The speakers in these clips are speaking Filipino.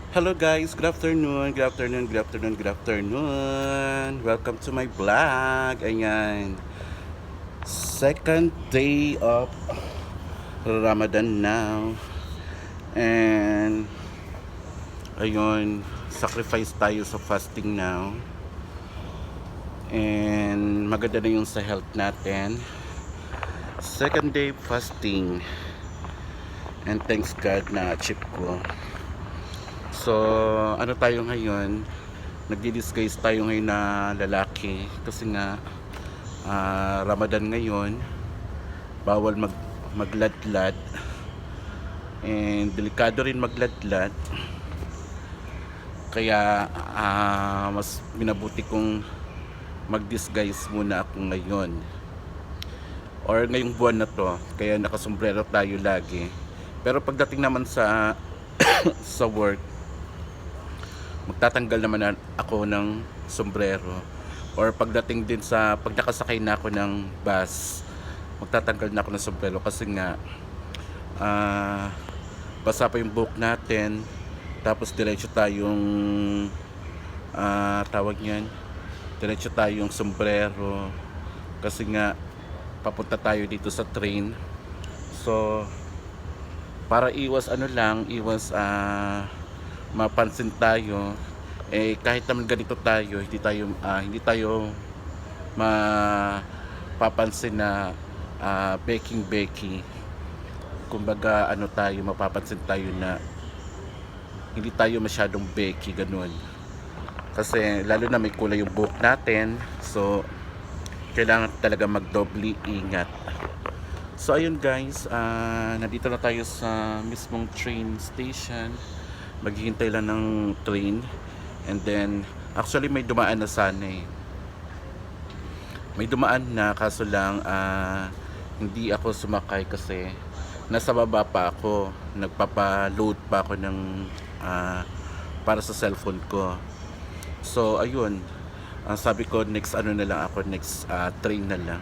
Hello guys, good afternoon, good afternoon, good afternoon, good afternoon. Welcome to my vlog. Ayan, second day of Ramadan now. And ayun, sacrifice tayo sa fasting now. And maganda na yung sa health natin. Second day fasting. And thanks God na achieve ko. So, ano tayo ngayon? Nagdi-disguise tayo ngayon na lalaki kasi nga Ramadan ngayon, bawal magladlad and delikado rin magladlad, kaya mas minabuti kong mag-disguise muna ako ngayon or ngayong buwan na to, kaya nakasombrero tayo lagi. Pero pagdating naman sa sa work, magtatanggal naman ako ng sombrero, or pagdating din sa pag nakasakay na ako ng bus, magtatanggal na ako ng sombrero kasi nga basa pa yung buhok natin, tapos diretso tayong tawag niyan, diretso tayong sombrero kasi nga papunta tayo dito sa train. So para iwas iwas mapansin tayo, kahit naman ganito tayo, hindi tayo mapapansin na baking. Kumbaga mapapansin tayo na hindi tayo masyadong beki, ganun. Kasi lalo na may kulay yung buhok natin, so kailangan talaga magdobli ingat. So ayun guys, nandito na tayo sa mismong train station. Maghihintay lang ng train. And then actually may dumaan na sana eh. May dumaan na, kaso lang hindi ako sumakay kasi nasa baba pa ako, nagpapa-load pa ako ng para sa cellphone ko. So ayun, sabi ko next next train na lang.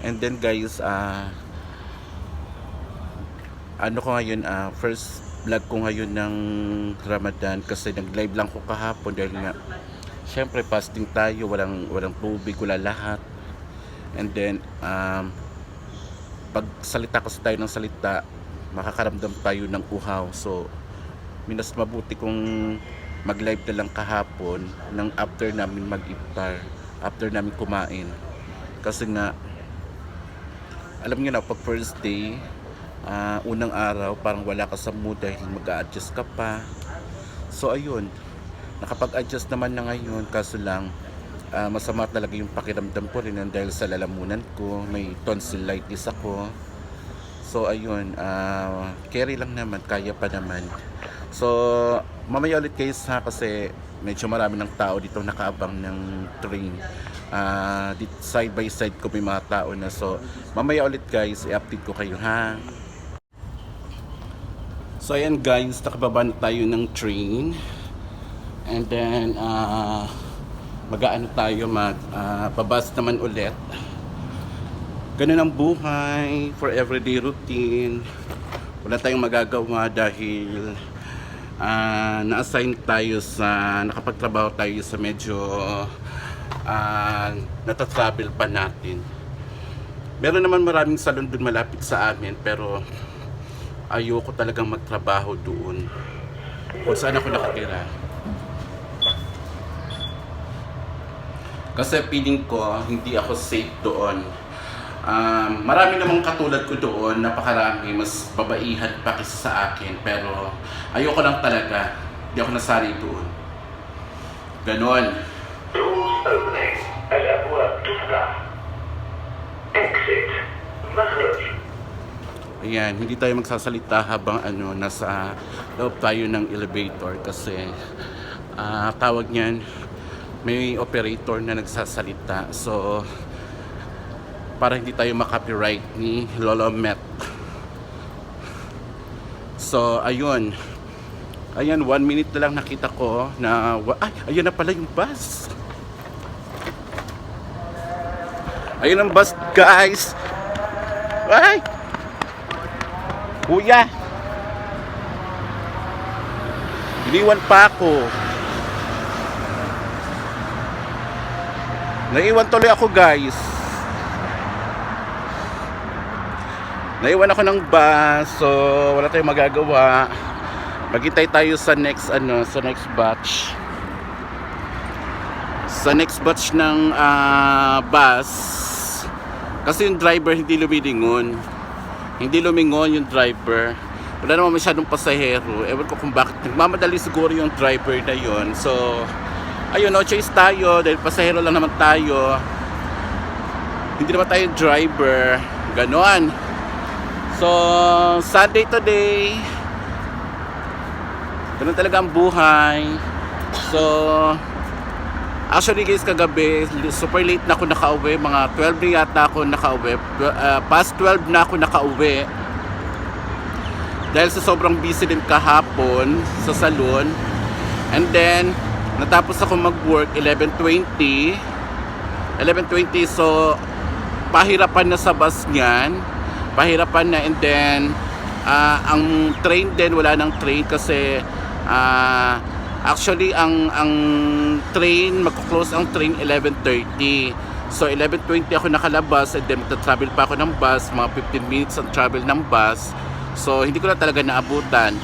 And then guys, ko ngayon, first vlog ko ngayon ng Ramadan kasi nag-live lang ko kahapon dahil nga syempre fasting tayo, walang tubig, wala lahat. And then pag salita kasi tayo ng salita, makakaramdam tayo ng uhaw. So minas mabuti kung mag-live na lang kahapon ng after namin mag-iftar, after namin kumain. Kasi nga alam niyo na, pag first day, unang araw parang wala ka sa mood dahil mag-a-adjust ka pa. So ayun, nakapag-adjust naman na ngayon, kaso lang masama talaga yung pakiramdam ko rin dahil sa lalamunan ko, may tonsillitis ako. So ayun, carry lang naman, kaya pa naman. So mamaya ulit guys kasi medyo marami ng tao dito nakaabang ng train. Side by side ko may mga tao na, so mamaya ulit guys, i-update ko kayo ha. So ayan guys, nakababa na tayo ng train. And then tayo, pabas naman ulit. Ganun ang buhay for everyday routine. Wala tayong magagawa dahil na-assign tayo nakapagtrabaho tayo sa medyo natatravel pa natin. Meron naman maraming salon dun malapit sa amin, pero ayoko talagang magtrabaho doon kung saan ako nakatira. Kasi feeling ko hindi ako safe doon. Marami namang katulad ko doon, napakarami, mas babaihan pa kaysa sa akin, pero ayoko lang talaga, hindi ako nasari doon. Ganon. Doors opening. الأبواب تفتح. Exit. مخرج. Ayan, hindi tayo magsasalita habang nasa loob tayo ng elevator kasi tawag niyan, may operator na nagsasalita. So para hindi tayo makopyright ni Lolo Met. So ayun, 1 minute na lang nakita ko na ayun na pala yung bus. Ayun ang bus guys. Ay, kuya, Iniwan pa ako. Naiwan tuloy ako guys. Naiwan ako ng bus. So wala tayong magagawa. Maghintay tayo sa next sa next batch. Sa next batch ng bus. Kasi yung driver hindi lumilingon. Hindi lumingon yung driver. Wala naman masyadong pasahero. Ewan ko kung bakit. Nagmamadali siguro yung driver na yon. So, ayun, no choice tayo. Dahil pasahero lang naman tayo. Hindi naman tayo driver. Ganon. So, Sunday today. Ganon talaga ang buhay. So, actually guys, kagabi, super late na ako nakauwi. Mga 12 na yata ako nakauwi. Past 12 na ako nakauwi. Dahil sa sobrang busy din kahapon sa salon. And then, natapos ako mag-work 11:20. 11:20, so pahirapan na sa bus niyan. Pahirapan na, and then ang train din, wala nang train kasi actually ang train, magko-close ang train 11:30. So 11:20 ako nakalabas, and then magta-travel pa ako ng bus, mga 15 minutes ang travel ng bus. So hindi ko na talaga naabutan.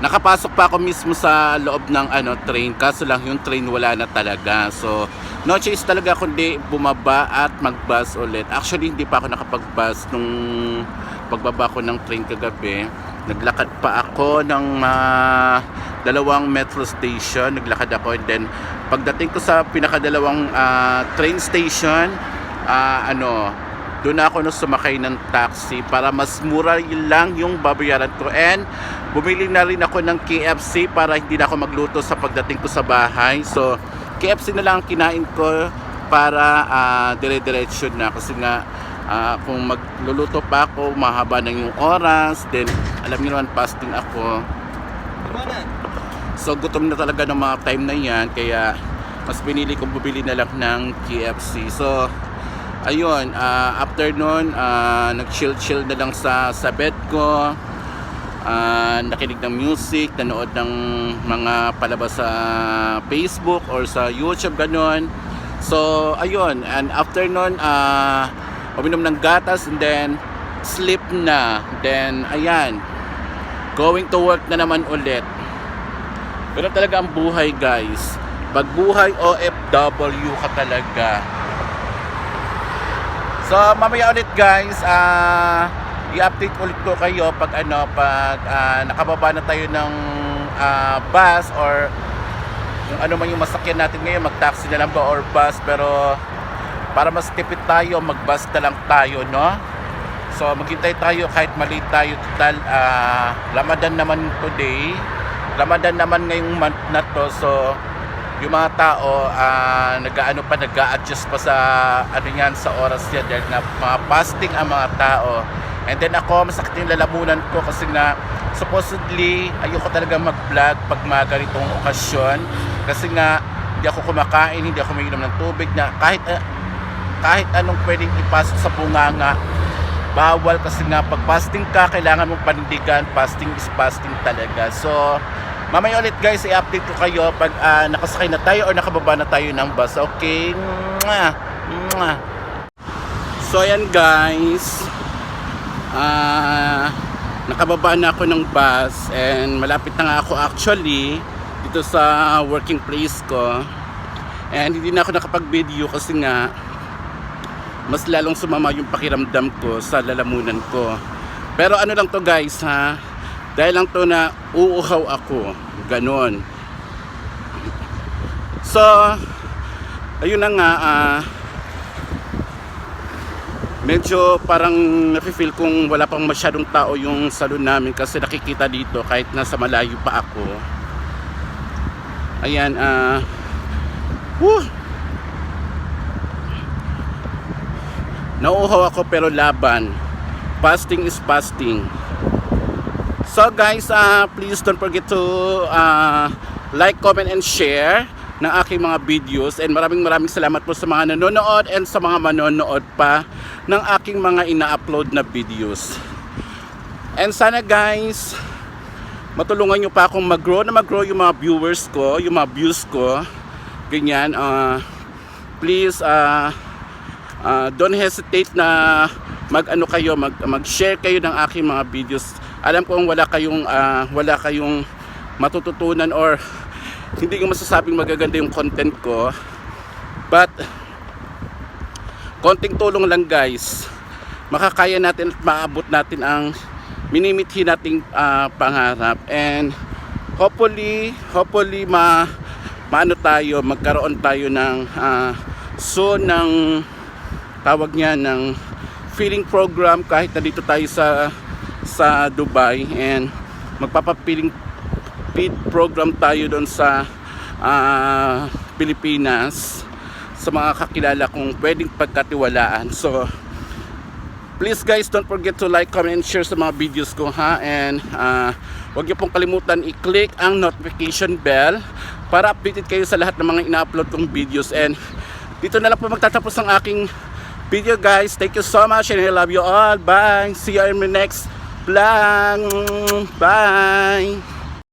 Nakapasok pa ako mismo sa loob ng train, kaso lang yung train wala na talaga. So no choice talaga kundi bumaba at mag-bus ulit. Actually hindi pa ako nakapag-bus nung pagbaba ko ng train kagabi. Naglakad pa ako ng dalawang metro station. Naglakad ako, and then pagdating ko sa pinakadalawang train station, doon ako sumakay ng taxi para mas mura lang yung babayaran ko. And bumili na rin ako ng KFC para hindi na ako magluto sa pagdating ko sa bahay. So KFC na lang ang kinain ko para dire-diretso na, kasi nga kung magluluto pa ako, mahaba na yung oras. Then alam niyo naman, fasting ako. So gutom na talaga ng mga time na yan, kaya mas pinili kong bumili na lang ng KFC. So ayun, after nun, nag-chill na lang sa bed ko. Nakinig ng music, nanood ng mga palabas sa Facebook or sa YouTube, ganon. So ayun, and after nun, uminom ng gatas, and then sleep na. Then ayan, going to work na naman ulit. Pero talaga ang buhay guys. Pag buhay OFW ka talaga. So mamaya ulit guys, i-update ulit ko kayo pag nakababa na tayo ng bus, or kung ano man yung masakyan natin ngayon, mag-taxi na lang ba or bus. Pero para mas tipid tayo, mag-bus na lang tayo, no? So maghintay tayo kahit maliit tayo. Total Ramadan naman today. Ramadan naman ngayong month na to. So yung mga tao nag-a-adjust pa sa sa oras yan, dahil na mga fasting ang mga tao. And then ako, masakit yung lalamunan ko kasi nga supposedly ayoko talaga mag-vlog pag mga ganitong okasyon, kasi nga hindi ako kumakain, hindi ako umiinom ng tubig, na kahit anong pwedeng ipasok sa bunganga bawal, kasi nga pag fasting ka, kailangan mong panindigan. Fasting is fasting talaga. So mamaya ulit guys, i-update ko kayo pag nakasakay na tayo or nakababa na tayo ng bus. Okay? Mwah! Mwah! So ayan guys, nakababa na ako ng bus, and malapit na nga ako actually dito sa working place ko. And hindi na ako nakapag-video kasi nga mas lalong sumama yung pakiramdam ko sa lalamunan ko. Pero ano lang to guys, dahil lang to na uuhaw ako, ganon. So ayun na nga, medyo parang nafe-feel kung wala pang masyadong tao yung salon namin, kasi nakikita dito kahit nasa malayo pa ako. Ayan, nauuhaw ako pero laban. Fasting is fasting. So guys, please don't forget to like, comment, and share ng aking mga videos. And maraming salamat po sa mga nanonood and sa mga manonood pa ng aking mga ina-upload na videos. And sana guys, matulungan nyo pa akong mag-grow yung mga viewers ko, yung mga views ko. Ganyan. Please, don't hesitate na mag-ano kayo, mag-share kayo ng aking mga videos. Alam kong wala kayong matututunan or hindi ko masasabing magaganda yung content ko. But konting tulong lang guys, makakaya natin at maabot natin ang minimithi nating pangarap, and hopefully maano tayo, magkaroon tayo ng soon ng tawag niya ng feeding program kahit nandito tayo sa Dubai, and magpapapiling feed program tayo doon sa Pilipinas sa mga kakilala kong pwedeng pagkatiwalaan. So please guys, don't forget to like, comment, and share sa mga videos ko ha, and huwag niyo pong kalimutan i-click ang notification bell para updated kayo sa lahat ng mga ina-upload kong videos. And dito na lang po magtatapos ang aking video guys. Thank you so much and I love you all. Bye. See you in my next vlog. Bye.